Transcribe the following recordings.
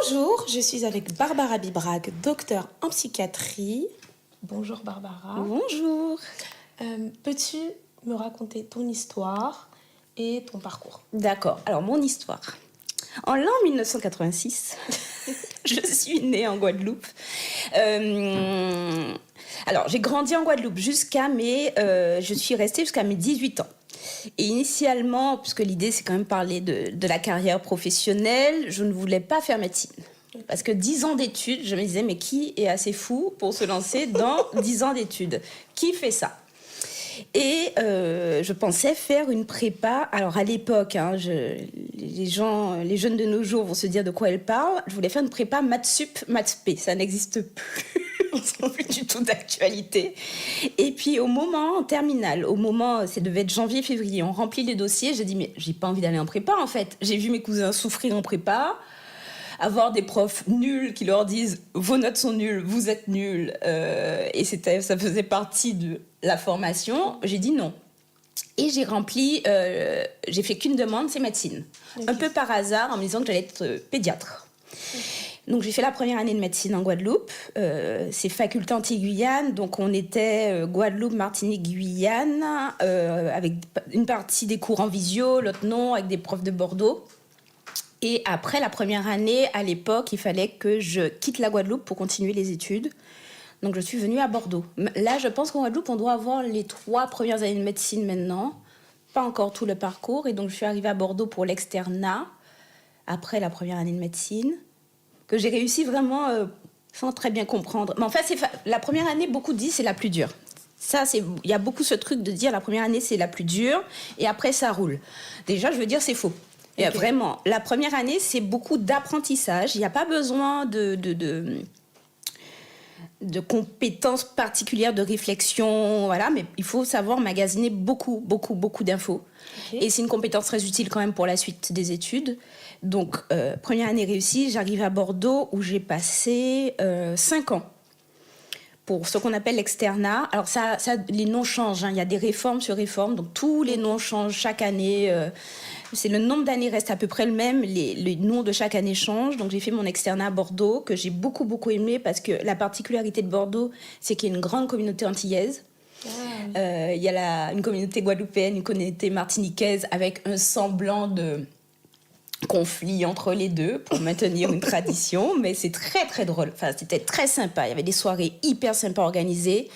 Bonjour, je suis avec Barbara Bibrag, docteure en psychiatrie. Bonjour Barbara. Bonjour. Peux-tu me raconter ton histoire et ton parcours? D'accord, alors mon histoire. En l'an 1986, je suis née en Guadeloupe. Alors, j'ai grandi en Guadeloupe je suis restée jusqu'à mes 18 ans. Et initialement, puisque l'idée c'est quand même parler de la carrière professionnelle, je ne voulais pas faire médecine. Parce que 10 ans d'études, je me disais, mais qui est assez fou pour se lancer dans 10 ans d'études? Qui fait ça? Et je pensais faire une prépa. Alors à l'époque, les jeunes de nos jours vont se dire de quoi elles parlent. Je voulais faire une prépa maths sup, maths p. Ça n'existe plus. C'est plus du tout d'actualité. Et puis en terminale, ça devait être janvier-février, on remplit les dossiers. J'ai dit, mais j'ai pas envie d'aller en prépa en fait. J'ai vu mes cousins souffrir en prépa, avoir des profs nuls qui leur disent vos notes sont nulles, vous êtes nuls, et ça faisait partie de la formation. J'ai dit non. Et j'ai fait qu'une demande, c'est médecine. Okay. Un peu par hasard, en me disant que j'allais être pédiatre. Okay. Donc j'ai fait la première année de médecine en Guadeloupe. C'est faculté Antilles-Guyane, donc on était Guadeloupe, Martinique, Guyane, avec une partie des cours en visio, l'autre non, avec des profs de Bordeaux. Et après la première année, à l'époque, il fallait que je quitte la Guadeloupe pour continuer les études. Donc je suis venue à Bordeaux. Là, je pense qu'en Guadeloupe, on doit avoir les 3 premières années de médecine maintenant. Pas encore tout le parcours. Et donc je suis arrivée à Bordeaux pour l'externat, après la première année de médecine, que j'ai réussi vraiment sans très bien comprendre. Mais en fait, la première année, beaucoup disent, c'est la plus dure. Il y a beaucoup ce truc de dire la première année, c'est la plus dure, et après, ça roule. Déjà, je veux dire, c'est faux. Okay. Vraiment, la première année, c'est beaucoup d'apprentissage. Il n'y a pas besoin de compétences particulières de réflexion, voilà, mais il faut savoir magasiner beaucoup d'infos. Okay. Et c'est une compétence très utile quand même pour la suite des études. Donc, première année réussie, j'arrive à Bordeaux où j'ai passé 5 ans pour ce qu'on appelle l'externat. Alors, les noms changent, hein. Il y a des réformes sur réformes, donc tous les noms changent chaque année. Le nombre d'années reste à peu près le même, les noms de chaque année changent. Donc j'ai fait mon externat à Bordeaux, que j'ai beaucoup aimé, parce que la particularité de Bordeaux, c'est qu'il y a une grande communauté antillaise. Il y a une communauté guadeloupéenne, une communauté martiniquaise, avec un semblant de conflit entre les deux pour maintenir une tradition. Mais c'est très drôle. Enfin, c'était très sympa. Il y avait des soirées hyper sympas organisées.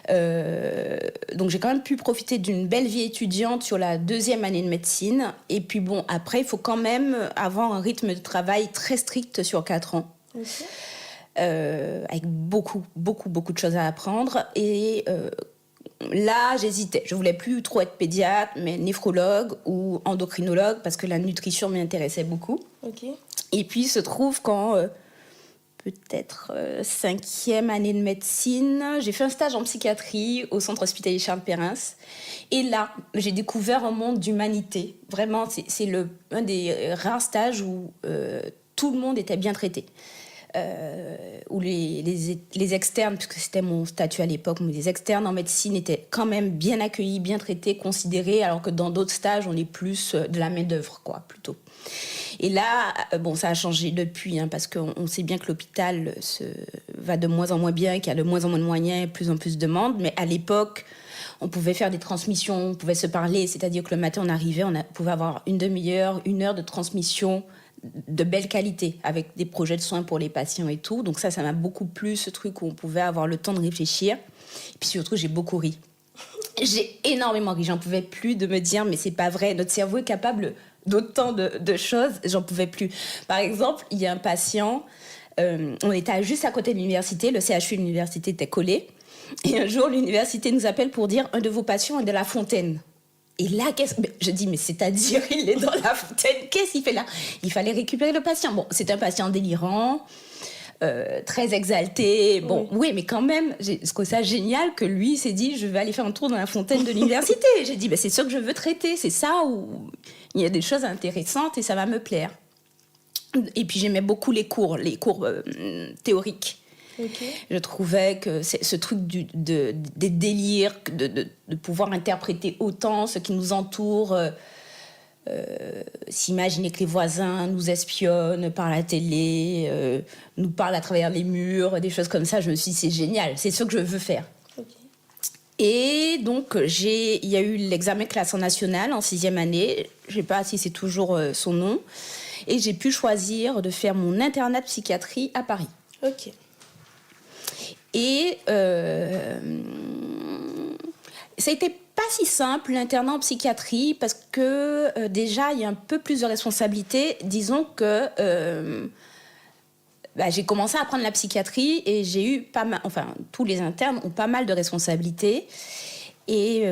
Donc j'ai quand même pu profiter d'une belle vie étudiante sur la 2e année de médecine. Et puis bon, après, il faut quand même avoir un rythme de travail très strict sur 4 ans. Okay. Avec beaucoup de choses à apprendre. Et là, j'hésitais. Je voulais plus trop être pédiatre, mais néphrologue ou endocrinologue, parce que la nutrition m'intéressait beaucoup. Okay. Et puis, il se trouve qu'en peut-être 5e année de médecine, j'ai fait un stage en psychiatrie au centre hospitalier Charles Perrins. Et là, j'ai découvert un monde d'humanité. Vraiment, c'est un des rares stages où tout le monde était bien traité. Où les externes, puisque c'était mon statut à l'époque, mais les externes en médecine étaient quand même bien accueillis, bien traités, considérés, alors que dans d'autres stages, on est plus de la main-d'œuvre, quoi, plutôt. Et là, bon, ça a changé depuis, hein, parce qu'on sait bien que l'hôpital va de moins en moins bien, qu'il y a de moins en moins de moyens et plus en plus de demandes. Mais à l'époque, on pouvait faire des transmissions, on pouvait se parler, c'est-à-dire que le matin, on arrivait, on pouvait avoir une demi-heure, 1 heure de transmission de belle qualité, avec des projets de soins pour les patients et tout. Donc ça m'a beaucoup plu, ce truc où on pouvait avoir le temps de réfléchir. Et puis surtout, j'ai beaucoup ri. J'ai énormément ri. J'en pouvais plus de me dire, mais c'est pas vrai, notre cerveau est capable d'autant de choses. J'en pouvais plus. Par exemple, il y a un patient, on était juste à côté de l'université, le CHU de l'université était collé. Et un jour, l'université nous appelle pour dire, un de vos patients est de La Fontaine. Et là, je dis, mais c'est-à-dire, il est dans La Fontaine, qu'est-ce qu'il fait là? Il fallait récupérer le patient. Bon, c'est un patient délirant, très exalté. Bon, oui, mais quand même, je trouve ça génial que lui il s'est dit, je vais aller faire un tour dans La Fontaine de l'université. J'ai dit, c'est ça que je veux traiter, c'est ça où il y a des choses intéressantes et ça va me plaire. Et puis j'aimais beaucoup les cours théoriques. Okay. Je trouvais que ce truc des délires, de pouvoir interpréter autant ce qui nous entoure, s'imaginer que les voisins nous espionnent par la télé, nous parlent à travers les murs, des choses comme ça. Je me suis dit, c'est génial, c'est ce que je veux faire. Okay. Et donc, il y a eu l'examen classe en nationale en 6e année. Je ne sais pas si c'est toujours son nom. Et j'ai pu choisir de faire mon internat de psychiatrie à Paris. Ok. Et ça a été pas si simple, l'internat en psychiatrie, parce que déjà, il y a un peu plus de responsabilité. Disons que j'ai commencé à apprendre la psychiatrie et j'ai eu pas mal... Enfin, tous les internes ont pas mal de responsabilités. Et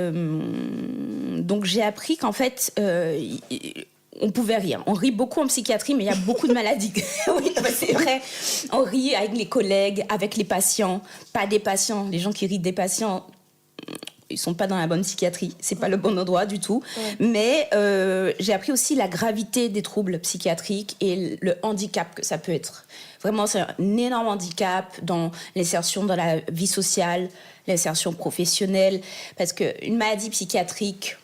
donc, j'ai appris qu'en fait... on pouvait rire. On rit beaucoup en psychiatrie, mais il y a beaucoup de maladies. Oui, c'est vrai. On rit avec les collègues, avec les patients, pas des patients. Les gens qui rient des patients, ils sont pas dans la bonne psychiatrie. C'est pas le bon endroit du tout. Ouais. Mais j'ai appris aussi la gravité des troubles psychiatriques et le handicap que ça peut être. Vraiment, c'est un énorme handicap dans l'insertion dans la vie sociale, l'insertion professionnelle. Parce qu'une maladie psychiatrique...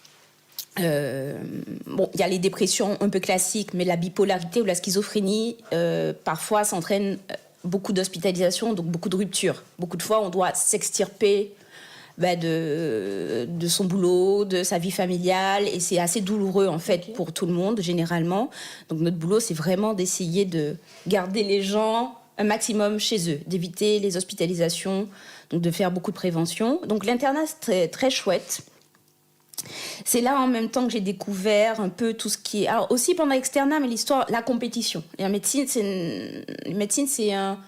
il y a les dépressions un peu classiques, mais la bipolarité ou la schizophrénie, parfois, ça entraîne beaucoup d'hospitalisation, donc beaucoup de ruptures. Beaucoup de fois, on doit s'extirper de son boulot, de sa vie familiale, et c'est assez douloureux, en fait, pour tout le monde, généralement. Donc, notre boulot, c'est vraiment d'essayer de garder les gens un maximum chez eux, d'éviter les hospitalisations, donc de faire beaucoup de prévention. Donc, l'internat, c'est très, très chouette. C'est là en même temps que j'ai découvert un peu tout ce qui est... Alors aussi pendant l'externat, mais la compétition. Et la médecine, c'est un...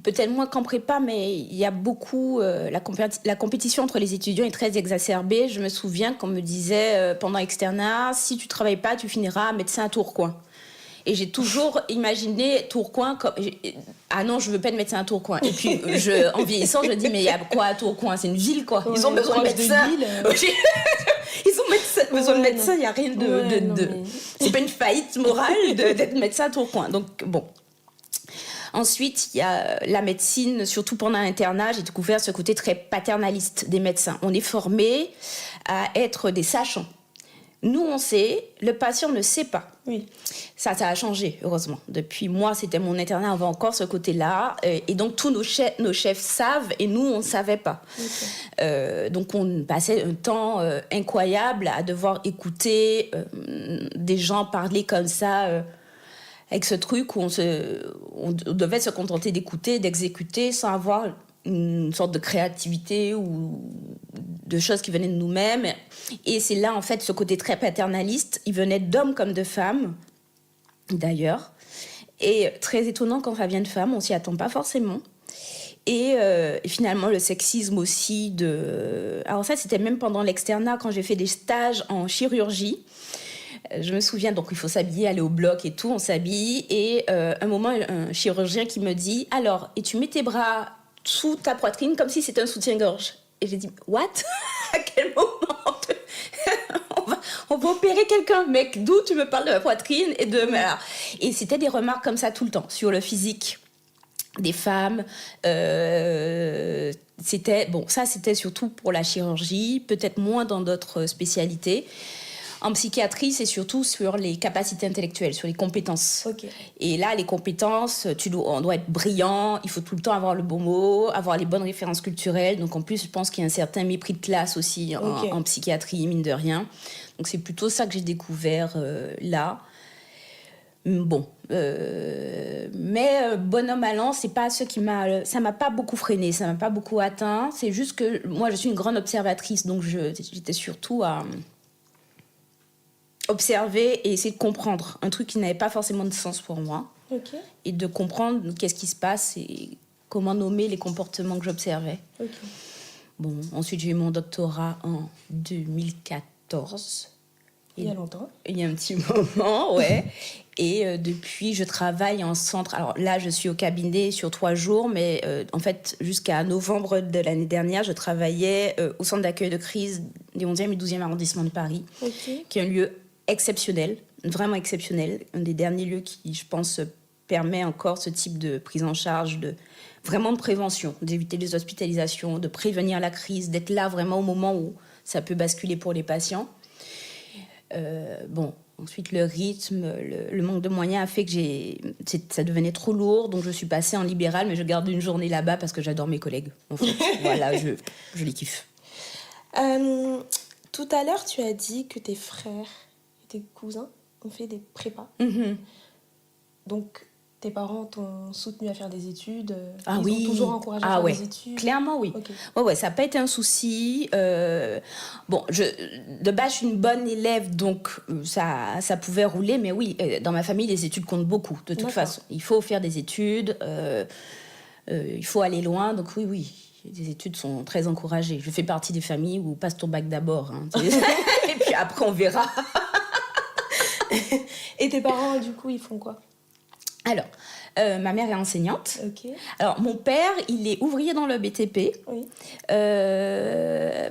Peut-être moins qu'en prépa, mais il y a beaucoup... la compétition entre les étudiants est très exacerbée. Je me souviens qu'on me disait pendant l'externat, si tu ne travailles pas, tu finiras médecin à Tourcoing. Et j'ai toujours imaginé Tourcoing comme... Ah non, je veux pas être médecin à Tourcoing. Et puis, en vieillissant, je dis, mais il y a quoi à Tourcoing? C'est une ville, quoi. Ouais, ils ont besoin de médecins. Ils ont besoin de médecins, il n'y a rien de... C'est pas une faillite morale d'être médecin à Tourcoing. Donc, bon. Ensuite, il y a la médecine, surtout pendant l'internat, j'ai découvert ce côté très paternaliste des médecins. On est formés à être des sachants. Nous, on sait, le patient ne sait pas. Oui. Ça a changé, heureusement. Depuis moi, c'était mon internat, on avait encore ce côté-là. Et donc, tous nos chefs savent et nous, on ne savait pas. Okay. Donc, on passait un temps incroyable à devoir écouter des gens parler comme ça, avec ce truc où on devait se contenter d'écouter, d'exécuter, sans avoir une sorte de créativité ou de choses qui venaient de nous-mêmes. Et c'est là, en fait, ce côté très paternaliste. Il venait d'hommes comme de femmes, d'ailleurs. Et très étonnant quand ça vient de femmes, on s'y attend pas forcément. Et finalement, le sexisme aussi Alors ça, c'était même pendant l'externat, quand j'ai fait des stages en chirurgie. Je me souviens, donc il faut s'habiller, aller au bloc et tout, on s'habille. Et un moment, un chirurgien qui me dit « Alors, et tu mets tes bras sous ta poitrine comme si c'était un soutien-gorge ?» Et j'ai dit « What? À quel moment on va opérer quelqu'un, mec, d'où tu me parles de la poitrine et de... Et c'était des remarques comme ça tout le temps, sur le physique des femmes. C'était surtout pour la chirurgie, peut-être moins dans d'autres spécialités. En psychiatrie, c'est surtout sur les capacités intellectuelles, sur les compétences. Okay. Et là, les compétences, on doit être brillant, il faut tout le temps avoir le bon mot, avoir les bonnes références culturelles. Donc en plus, je pense qu'il y a un certain mépris de classe aussi en psychiatrie, mine de rien. Donc c'est plutôt ça que j'ai découvert là. Bon, mais bonhomme à l'an, c'est pas ce qui ça m'a pas beaucoup freiné, ça m'a pas beaucoup atteint. C'est juste que moi, je suis une grande observatrice, donc j'étais surtout à observer et essayer de comprendre un truc qui n'avait pas forcément de sens pour moi. Okay. Et de comprendre qu'est-ce qui se passe et comment nommer les comportements que j'observais. Okay. Bon, ensuite, j'ai eu mon doctorat en 2014. Il y a longtemps. Il y a un petit moment, ouais. Et depuis, je travaille en centre. Alors là, je suis au cabinet sur 3 jours, mais en fait, jusqu'à novembre de l'année dernière, je travaillais au centre d'accueil de crise du 11e et 12e arrondissement de Paris, qui est un lieu exceptionnel, vraiment exceptionnel. Un des derniers lieux qui, je pense, permet encore ce type de prise en charge, vraiment de prévention, d'éviter les hospitalisations, de prévenir la crise, d'être là vraiment au moment où ça peut basculer pour les patients. Bon, Ensuite, le rythme, le manque de moyens a fait que ça devenait trop lourd. Donc, je suis passée en libéral, mais je garde une journée là-bas parce que j'adore mes collègues. En fait. Voilà, je les kiffe. Tout à l'heure, tu as dit que tes frères et tes cousins ont fait des prépas. Donc, tes parents t'ont soutenu à faire des études. Ils ont toujours encouragé à faire des études. Clairement, oui. Okay. Ouais, ça n'a pas été un souci. Bon, de base, je suis une bonne élève, donc ça pouvait rouler. Mais oui, dans ma famille, les études comptent beaucoup, de toute façon. Il faut faire des études, il faut aller loin. Donc oui, les études sont très encouragées. Je fais partie des familles où passe ton bac d'abord. Hein, et puis après, on verra. Et tes parents, du coup, ils font quoi ? Alors, ma mère est enseignante. Okay. Alors, mon père, il est ouvrier dans le BTP. Oui.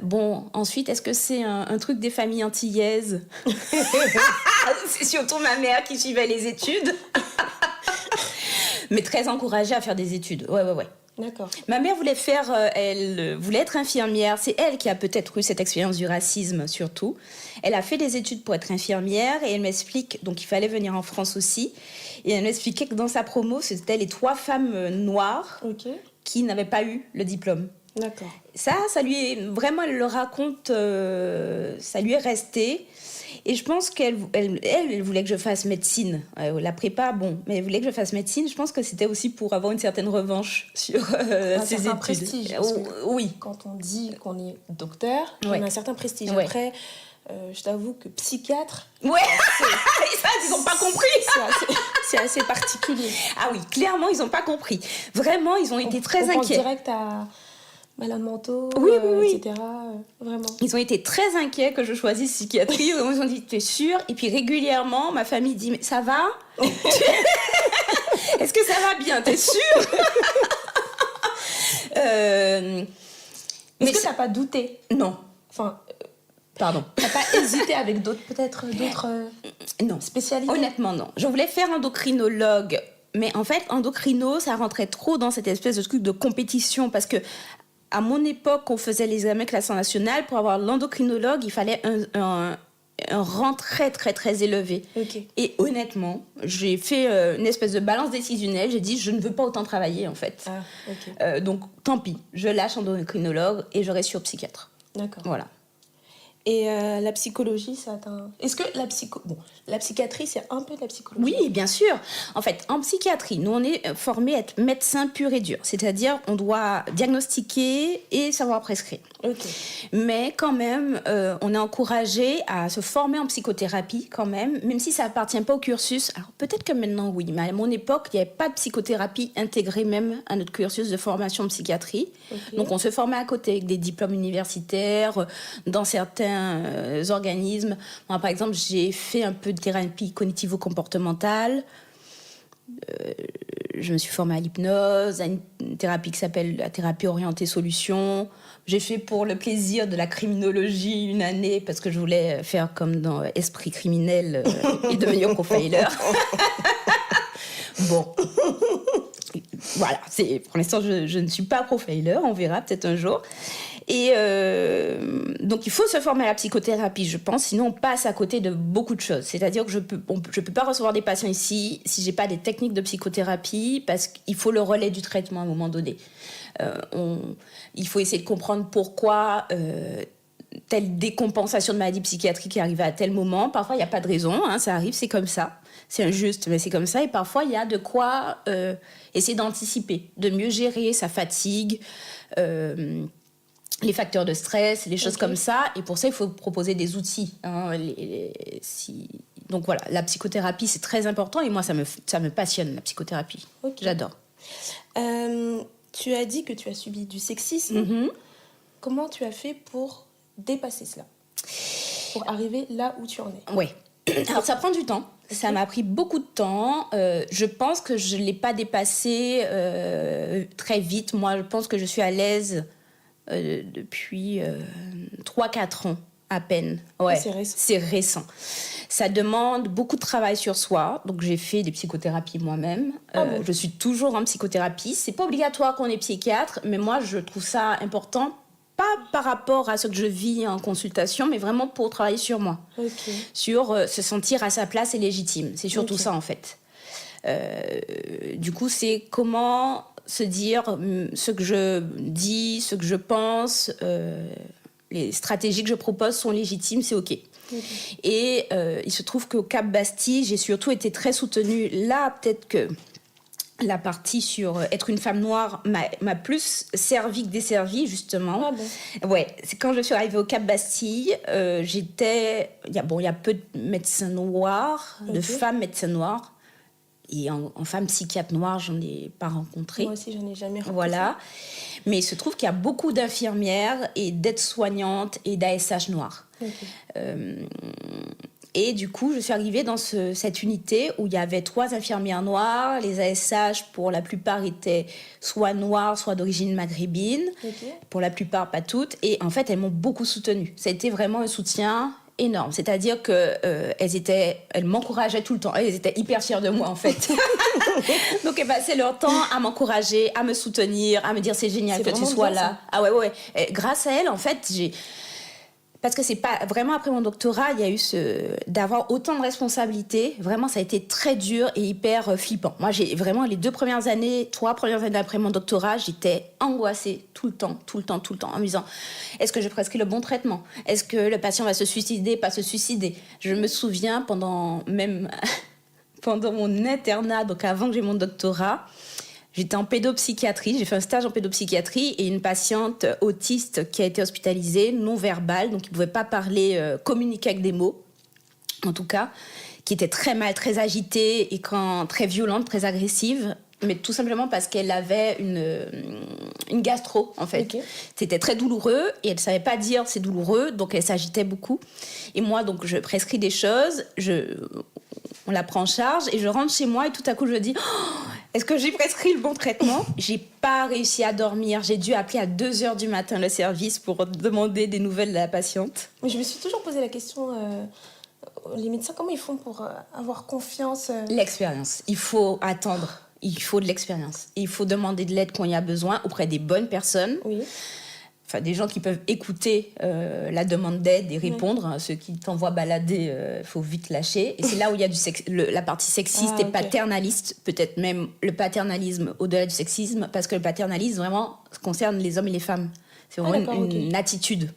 Bon, ensuite, est-ce que c'est un truc des familles antillaises ? C'est surtout ma mère qui suivait les études. Mais très encouragée à faire des études. Ouais. D'accord. Ma mère voulait elle voulait être infirmière. C'est elle qui a peut-être eu cette expérience du racisme, surtout. Elle a fait des études pour être infirmière et elle m'explique, donc il fallait venir en France aussi. Et elle m'expliquait que dans sa promo, c'était les 3 femmes noires qui n'avaient pas eu le diplôme. D'accord. Ça lui est vraiment, elle le raconte, ça lui est resté. Et je pense qu'elle voulait que je fasse médecine. La prépa, bon, mais elle voulait que je fasse médecine. Je pense que c'était aussi pour avoir une certaine revanche sur ses études. Un prestige. Oui. Quand on dit qu'on est docteur, on a un certain prestige. Après, je t'avoue que psychiatre... Ouais, ça, ils n'ont pas compris. C'est assez particulier. Ah oui, clairement, ils n'ont pas compris. Vraiment, ils ont été très inquiets. On pense direct à... malade mentaux, etc. Vraiment. Ils ont été très inquiets que je choisisse psychiatrie. Ils ont dit, tu es sûre ? Et puis régulièrement, ma famille dit, mais ça va ? Est-ce que ça va bien ? T'es sûre ? Est-ce que t'as pas douté ? Non. Enfin... Pardon. T'as pas hésité avec d'autres non. spécialités ? Honnêtement, non. Je voulais faire endocrinologue. Mais en fait, endocrino, ça rentrait trop dans cette espèce de truc de compétition. Parce que à mon époque, on faisait les examens classant national. Pour avoir l'endocrinologue, il fallait un rang très, très, très élevé. Et honnêtement, j'ai fait une espèce de balance décisionnelle. J'ai dit, je ne veux pas autant travailler, en fait. Donc, tant pis. Je lâche endocrinologue et je reste sur psychiatre. D'accord. Voilà. Et la psychologie, ça t'a... Est-ce que la psychiatrie, c'est un peu de la psychologie ? Oui, bien sûr. En fait, en psychiatrie, nous, on est formés à être médecin pur et dur. C'est-à-dire, on doit diagnostiquer et savoir prescrire. Mais quand même, on est encouragé à se former en psychothérapie, quand même si ça appartient pas au cursus. Alors, peut-être que maintenant, oui. Mais à mon époque, il n'y avait pas de psychothérapie intégrée même à notre cursus de formation en psychiatrie. Donc, on se formait à côté avec des diplômes universitaires, dans certains organismes. Moi, par exemple, j'ai fait un peu de thérapie cognitivo-comportementale. Je me suis formée à l'hypnose, à une thérapie qui s'appelle la thérapie orientée solution. J'ai fait pour le plaisir de la criminologie 1 année parce que je voulais faire comme dans Esprit criminel et devenir profiler. Bon. Voilà, pour l'instant, je ne suis pas profiler, on verra peut-être un jour. Et donc, il faut se former à la psychothérapie, je pense, sinon on passe à côté de beaucoup de choses. C'est-à-dire que je peux pas recevoir des patients ici si j'ai pas des techniques de psychothérapie, parce qu'il faut le relais du traitement à un moment donné. Il faut essayer de comprendre pourquoi telle décompensation de maladie psychiatrique est arrivée à tel moment. Parfois, il n'y a pas de raison, hein, ça arrive, c'est comme ça. C'est injuste, mais c'est comme ça. Et parfois, il y a de quoi essayer d'anticiper, de mieux gérer sa fatigue, les facteurs de stress, les choses comme ça. Et pour ça, il faut proposer des outils. Hein, Donc voilà, la psychothérapie, c'est très important. Et moi, ça me passionne, la psychothérapie. J'adore. Tu as dit que tu as subi du sexisme. Comment tu as fait pour dépasser cela ? Pour arriver là où tu en es ? Oui. Alors, ça prend du temps. Ça m'a pris beaucoup de temps. Je pense que je ne l'ai pas dépassé très vite. Moi, je pense que je suis à l'aise depuis 3-4 ans à peine. Ouais, c'est récent. Ça demande beaucoup de travail sur soi. Donc, j'ai fait des psychothérapies moi-même. Je suis toujours en psychothérapie. Ce n'est pas obligatoire qu'on est psychiatre, mais moi, je trouve ça important pas par rapport à ce que je vis en consultation, mais vraiment pour travailler sur moi. Sur se sentir à sa place et légitime. C'est surtout ça, en fait. Du coup, c'est comment se dire ce que je dis, ce que je pense, les stratégies que je propose sont légitimes, c'est OK. Et il se trouve qu'au Cap Bastille, j'ai surtout été très soutenue. Là, peut-être que la partie sur être une femme noire m'a plus servi que desservie, justement. Ouais, c'est quand je suis arrivée au Cap Bastille, il y a peu de médecins noirs, de femmes médecins noirs. Et en femme psychiatre noire, j'en ai pas rencontré. Moi aussi, j'en ai jamais rencontré. Voilà. Mais il se trouve qu'il y a beaucoup d'infirmières et d'aides-soignantes et d'ASH noirs. Et du coup, je suis arrivée dans cette unité où il y avait 3 infirmières noires. Les ASH, pour la plupart, étaient soit noires, soit d'origine maghrébine. Pour la plupart, pas toutes. Et en fait, elles m'ont beaucoup soutenue. Ça a été vraiment un soutien énorme. C'est-à-dire qu'elles m'encourageaient tout le temps. Elles étaient hyper fières de moi, en fait. Donc, elles passaient leur temps à m'encourager, à me soutenir, à me dire c'est génial que tu sois là. Ah ouais. Et grâce à elles, en fait, parce que c'est pas vraiment après mon doctorat, il y a eu d'avoir autant de responsabilités. Vraiment, ça a été très dur et hyper flippant. Moi, j'ai vraiment les 3 premières années après mon doctorat, j'étais angoissée tout le temps, en me disant est-ce que je prescris le bon traitement ? Est-ce que le patient va se suicider, pas se suicider ? Je me souviens pendant mon internat, donc avant que j'ai mon doctorat. J'étais en pédopsychiatrie, j'ai fait un stage en pédopsychiatrie et une patiente autiste qui a été hospitalisée, non-verbale, donc qui ne pouvait pas parler, communiquer avec des mots, en tout cas, qui était très mal, très agitée et très violente, très agressive, mais tout simplement parce qu'elle avait une gastro, en fait. C'était très douloureux et elle ne savait pas dire c'est douloureux, donc elle s'agitait beaucoup. Et moi, donc, je prescris des choses, on la prend en charge et je rentre chez moi et tout à coup, je me dis est-ce que j'ai prescrit le bon traitement ? J'ai pas réussi à dormir. J'ai dû appeler à 2h du matin le service pour demander des nouvelles de la patiente. Mais je me suis toujours posé la question, les médecins, comment ils font pour avoir confiance L'expérience. Il faut attendre. Il faut de l'expérience. Il faut demander de l'aide quand il y a besoin auprès des bonnes personnes. Enfin, des gens qui peuvent écouter la demande d'aide et répondre. Ceux qui t'envoient balader, faut vite lâcher. Et c'est là où il y a la partie sexiste et paternaliste, peut-être même le paternalisme au-delà du sexisme, parce que le paternalisme, vraiment, concerne les hommes et les femmes. C'est vraiment une attitude.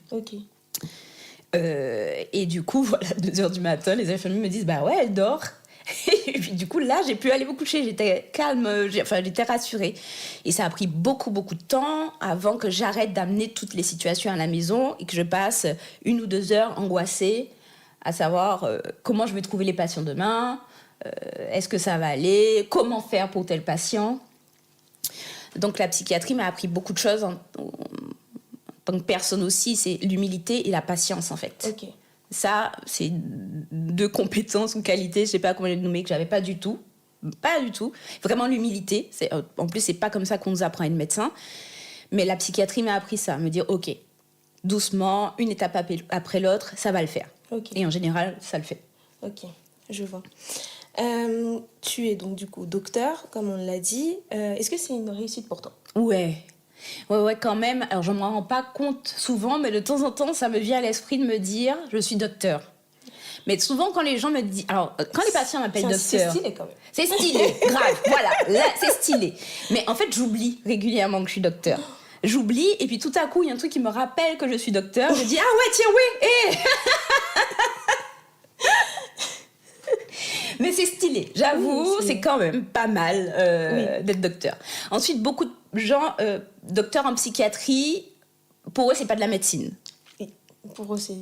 Et du coup, voilà, 2h du matin, les infirmiers me disent « Bah ouais, elle dort ». Et puis du coup, là, j'ai pu aller me coucher. J'étais calme, j'étais rassurée. Et ça a pris beaucoup de temps avant que j'arrête d'amener toutes les situations à la maison et que je passe 1 ou 2 heures angoissée à savoir comment je vais trouver les patients demain, est-ce que ça va aller, comment faire pour tel patient. Donc la psychiatrie m'a appris beaucoup de choses en tant que personne aussi. C'est l'humilité et la patience, en fait. Ça, c'est 2 compétences ou qualités, je ne sais pas comment les nommer, que je n'avais pas du tout. Pas du tout. Vraiment l'humilité. En plus, ce n'est pas comme ça qu'on nous apprend à être médecin. Mais la psychiatrie m'a appris ça, me dire, OK, doucement, une étape après l'autre, ça va le faire. Et en général, ça le fait. Ok, je vois. Tu es donc du coup docteur, comme on l'a dit. Est-ce que c'est une réussite pour toi ? Ouais, quand même. Alors, je ne me rends pas compte souvent, mais de temps en temps, ça me vient à l'esprit de me dire je suis docteur. Mais souvent, quand les gens me disent... Alors, quand les patients m'appellent docteur... C'est stylé, quand même. C'est stylé, grave, voilà. Là, c'est stylé. Mais en fait, j'oublie régulièrement que je suis docteur. J'oublie, et puis tout à coup, il y a un truc qui me rappelle que je suis docteur. Je dis, ah ouais, tiens, oui, Mais c'est stylé, j'avoue, c'est quand même pas mal d'être docteur. Ensuite, beaucoup de gens, docteurs en psychiatrie, pour eux, c'est pas de la médecine. Pour eux, c'est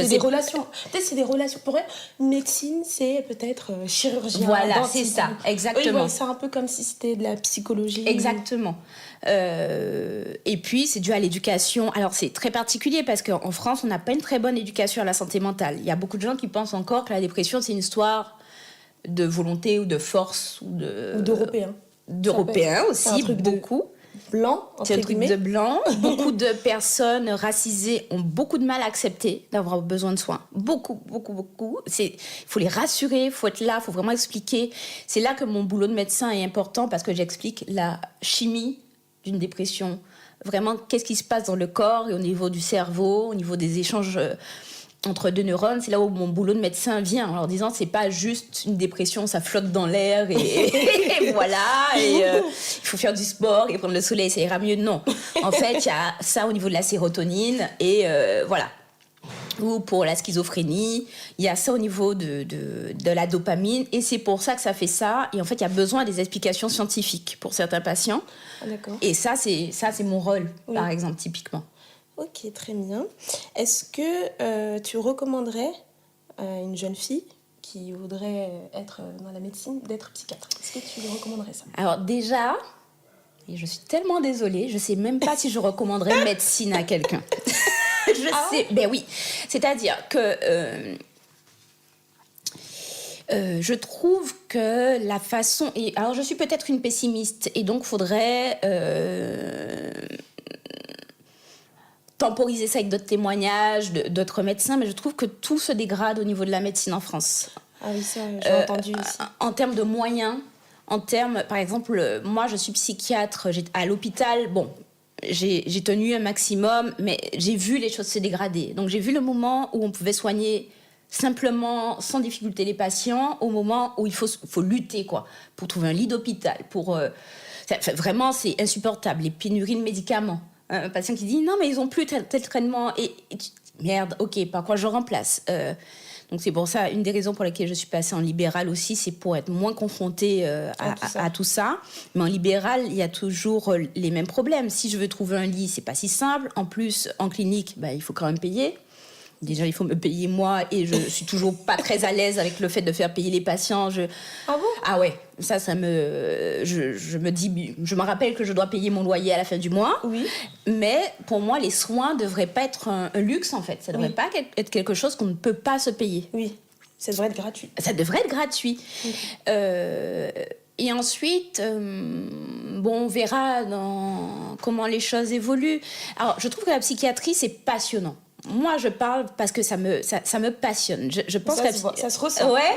des relations. Peut-être c'est des relations. Pour eux, médecine, c'est peut-être chirurgien. Voilà, c'est ça, exactement. Oui, c'est un peu comme si c'était de la psychologie. Exactement. Et puis, c'est dû à l'éducation. Alors, c'est très particulier parce qu'en France, on n'a pas une très bonne éducation à la santé mentale. Il y a beaucoup de gens qui pensent encore que la dépression, c'est une histoire de volonté ou de force. Ou d'Européens. D'Européens aussi, beaucoup. Blanc, c'est un truc de blanc. Beaucoup de personnes racisées ont beaucoup de mal à accepter d'avoir besoin de soins. Beaucoup. Il faut les rassurer, il faut être là, il faut vraiment expliquer. C'est là que mon boulot de médecin est important parce que j'explique la chimie d'une dépression, vraiment qu'est-ce qui se passe dans le corps et au niveau du cerveau, au niveau des échanges entre deux neurones. C'est là où mon boulot de médecin vient, en leur disant c'est pas juste une dépression, ça flotte dans l'air et voilà, et il faut faire du sport et prendre le soleil, ça ira mieux. Non, en fait, il y a ça au niveau de la sérotonine et voilà. Ou pour la schizophrénie, il y a ça au niveau de la dopamine et c'est pour ça que ça fait ça. Et en fait, il y a besoin des explications scientifiques pour certains patients. Ah, d'accord. Et ça, c'est mon rôle, par exemple, typiquement. Ok, très bien. Est-ce que tu recommanderais à une jeune fille qui voudrait être dans la médecine d'être psychiatre? Est-ce que tu lui recommanderais ça? Alors déjà, et je suis tellement désolée, je ne sais même pas si je recommanderais médecine à quelqu'un. Ben oui. C'est-à-dire que je trouve que la façon... Alors je suis peut-être une pessimiste et donc il faudrait... temporiser ça avec d'autres témoignages, d'autres médecins, mais je trouve que tout se dégrade au niveau de la médecine en France. Ah oui, ça, j'ai entendu aussi. En termes de moyens, en termes, par exemple, moi je suis psychiatre, à l'hôpital, bon, j'ai tenu un maximum, mais j'ai vu les choses se dégrader. Donc j'ai vu le moment où on pouvait soigner simplement, sans difficulté, les patients, au moment où il faut lutter, quoi, pour trouver un lit d'hôpital, vraiment, c'est insupportable, les pénuries de médicaments. Un patient qui dit non mais ils n'ont plus tel traitement et merde, ok, par quoi je remplace. Donc c'est pour ça, une des raisons pour lesquelles je suis passée en libéral aussi, c'est pour être moins confrontée à tout ça. Mais en libéral, il y a toujours les mêmes problèmes. Si je veux trouver un lit, c'est pas si simple. En plus, en clinique, il faut quand même payer. Déjà, il faut me payer moi et je suis toujours pas très à l'aise avec le fait de faire payer les patients. Ah bon? Ah ouais, ça me... Je me rappelle que je dois payer mon loyer à la fin du mois. Oui. Mais pour moi, les soins ne devraient pas être un luxe, en fait. Ça ne devrait pas être quelque chose qu'on ne peut pas se payer. Oui, ça devrait être gratuit. Ça devrait être gratuit. Oui. Et ensuite, on verra comment les choses évoluent. Alors, je trouve que la psychiatrie, c'est passionnant. Moi, je parle parce que ça me passionne. Je pense ça se ressent. Ouais.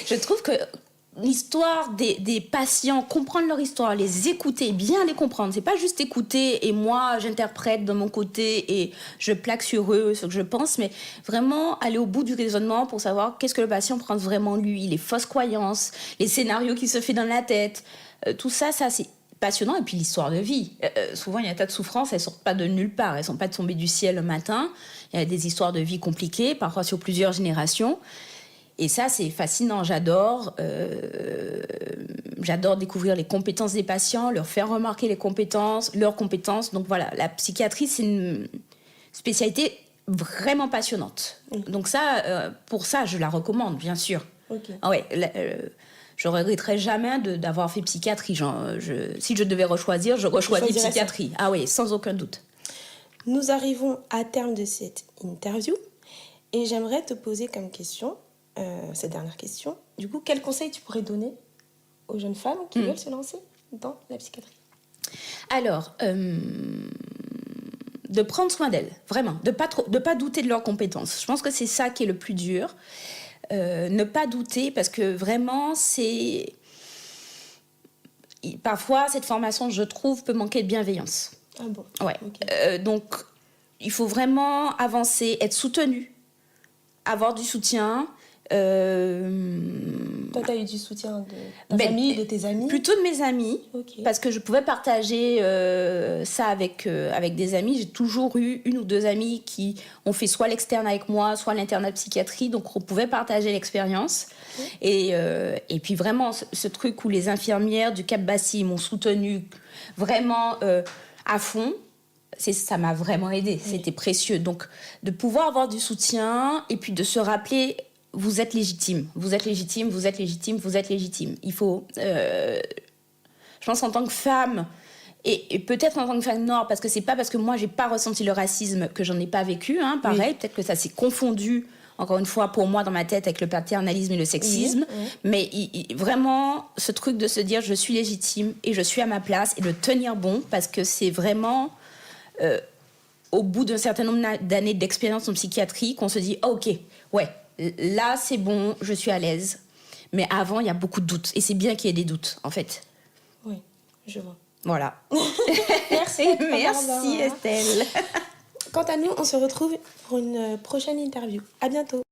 Je trouve que l'histoire des patients, comprendre leur histoire, les écouter, bien les comprendre. C'est pas juste écouter et moi, j'interprète de mon côté et je plaque sur eux ce que je pense, mais vraiment aller au bout du raisonnement pour savoir qu'est-ce que le patient pense vraiment lui, les fausses croyances, les scénarios qui se fait dans la tête. Tout ça, c'est passionnant. Et puis l'histoire de vie. Souvent, il y a un tas de souffrances, elles ne sortent pas de nulle part. Elles ne sont pas tombées du ciel le matin. Il y a des histoires de vie compliquées, parfois sur plusieurs générations. Et ça, c'est fascinant. J'adore découvrir les compétences des patients, leur faire remarquer leurs compétences. Donc voilà, la psychiatrie, c'est une spécialité vraiment passionnante. Donc ça, pour ça, je la recommande, bien sûr. Okay. Ah ouais, je ne regretterai jamais d'avoir fait psychiatrie. Si je devais rechoisir, je rechoisis psychiatrie. Ça. Ah oui, sans aucun doute. Nous arrivons à terme de cette interview et j'aimerais te poser comme question, cette dernière question. Du coup, quel conseil tu pourrais donner aux jeunes femmes qui veulent se lancer dans la psychiatrie? Alors, de prendre soin d'elles, vraiment. De pas douter de leurs compétences. Je pense que c'est ça qui est le plus dur. Ne pas douter parce que vraiment c'est parfois cette formation, je trouve, peut manquer de bienveillance. Ah bon? Ouais. Okay. Donc il faut vraiment avancer, être soutenu, avoir du soutien. Toi, tu as eu du soutien de ta famille, de tes amis? Plutôt de mes amis, okay. Parce que je pouvais partager ça avec des amis. J'ai toujours eu une ou deux amis qui ont fait soit l'externe avec moi, soit l'internat de psychiatrie, donc on pouvait partager l'expérience. Okay. Et puis vraiment, ce truc où les infirmières du Cap-Bassy m'ont soutenue vraiment à fond, ça m'a vraiment aidée, oui. C'était précieux. Donc de pouvoir avoir du soutien et puis de se rappeler... Vous êtes légitime, vous êtes légitime, vous êtes légitime, vous êtes légitime. Il faut, je pense en tant que femme, et peut-être en tant que femme noire, parce que c'est pas parce que moi j'ai pas ressenti le racisme que j'en ai pas vécu, hein, pareil, oui. Peut-être que ça s'est confondu, encore une fois, pour moi dans ma tête avec le paternalisme et le sexisme, oui. Mais vraiment ce truc de se dire je suis légitime et je suis à ma place et de tenir bon, parce que c'est vraiment... au bout d'un certain nombre d'années d'expérience en psychiatrie qu'on se dit oh, ok, ouais, là c'est bon, je suis à l'aise. Mais avant, il y a beaucoup de doutes. Et c'est bien qu'il y ait des doutes, en fait. Oui, je vois. Voilà. Merci. Merci Estelle. Quant à nous, on se retrouve pour une prochaine interview. À bientôt.